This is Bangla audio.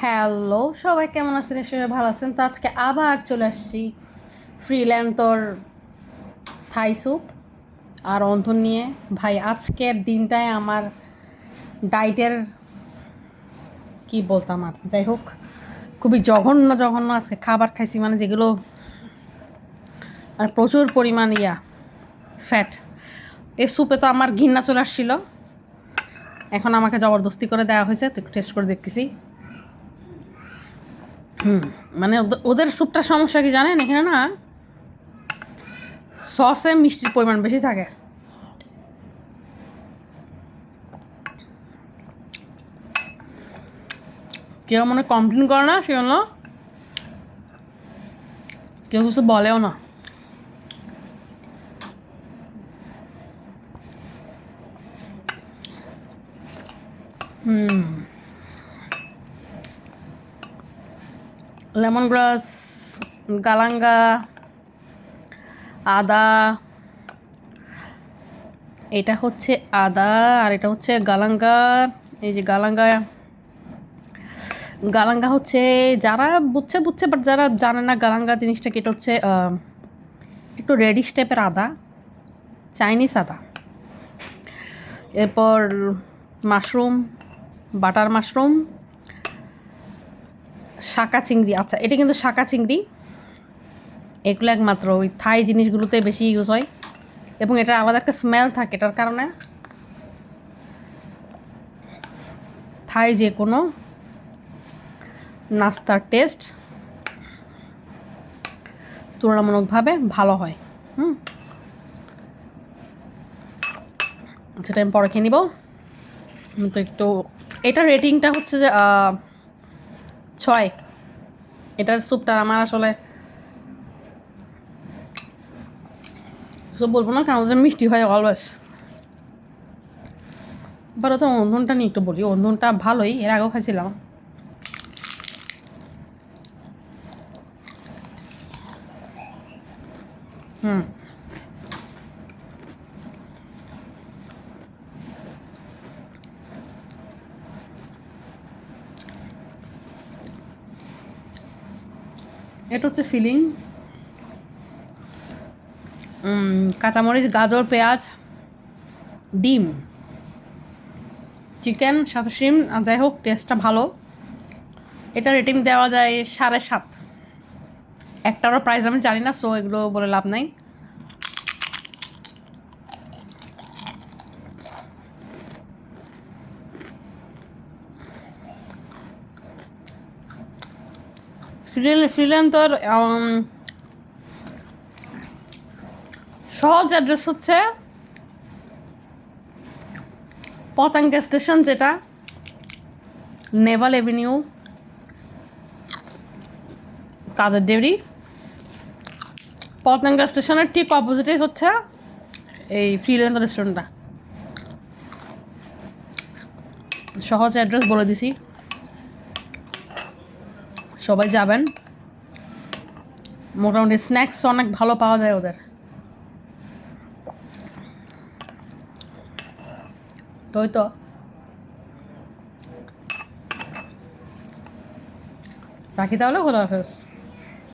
হ্যালো সবাই, কেমন আছেন? সবাই ভালো আছেন? তো আজকে আবার চলে আসছি ফ্রিল্যান্সর থাই স্যুপ আর রন্ধন নিয়ে। ভাই, আজকের দিনটায় আমার ডায়েটের কি বলতাম, আর যাই হোক, খুবই জঘন্য জঘন্য আজকে খাবার খাইছি, মানে যেগুলো আর প্রচুর পরিমাণ ফ্যাট। এই স্যুপে তো আমার ঘৃণা চলে আসছিল, এখন আমাকে জবরদস্তি করে দেওয়া হয়েছে, তো একটু টেস্ট করে দেখতেছি। মানে ওদের স্যুপটার সমস্যা কি জানেন? এখানে না সসে মিষ্টির পরিমাণ বেশি থাকে। কেউ মনে কমপ্লেন করে না, সে জন্য কেউ কিছু বলেও না। লেমন গ্রাস, গালাঙ্গা, আদা, এটা হচ্ছে আদা আর এটা হচ্ছে গালাঙ্গা। এই যে গালাঙ্গা, গালাঙ্গা হচ্ছে যারা বুঝছে বুঝছে, বাট যারা জানে না গালাঙ্গা জিনিসটা কি, এটা হচ্ছে একটু রেডিশ টাইপের আদা, চাইনিজ আদা। এরপর মাশরুম, বাটার মাশরুম, শাঁকা চিংড়ি। আচ্ছা, এটা কিন্তু শাঁকা চিংড়ি, এগুলো একমাত্র ওই থাই জিনিসগুলোতে বেশি ইউজ হয় এবং এটা আলাদা একটা স্মেল থাকে। এটার কারণে থাই যে কোনো নাস্তার টেস্ট তুলনামূলকভাবে ভালো হয়। সেটা আমি পরে খেয়ে নিব। তো একটু এটার রেটিংটা হচ্ছে যে 6। এটার স্যুপটা আমার আসলে সব বলবো না, কারণ ওদের মিষ্টি হয় অলওয়েজ। এবার তো রন্ধনটা নিয়ে একটু বলি। রন্ধনটা ভালোই, এর আগেও খাইছিলাম। এটা হচ্ছে ফিলিং, কাঁচামরিচ, গাজর, পেঁয়াজ, ডিম, চিকেন, সাথে শিম। যাই হোক, টেস্টটা ভালো। এটা রেটিং দেওয়া যায় 7.5। একটারও প্রাইস আমি জানি না, সো এগুলো বলে লাভ নাই। ফ্রিল্যান্সর সহজ অ্যাড্রেস হচ্ছে পতাঙ্গা স্টেশন, যেটা নেভাল এভিনিউ, কাজের ডেউরি। পতাঙ্গা স্টেশনের ঠিক অপোজিটে হচ্ছে এই ফ্রিল্যান্সর রেস্টুরেন্টটা। সহজ অ্যাড্রেস বলে দিছি, সবাই যাবেন। মোটামুটি স্ন্যাক্স অনেক ভালো পাওয়া যায় ওদের। তো ওই তো রাখি তাহলে, খোদা হাফেজ।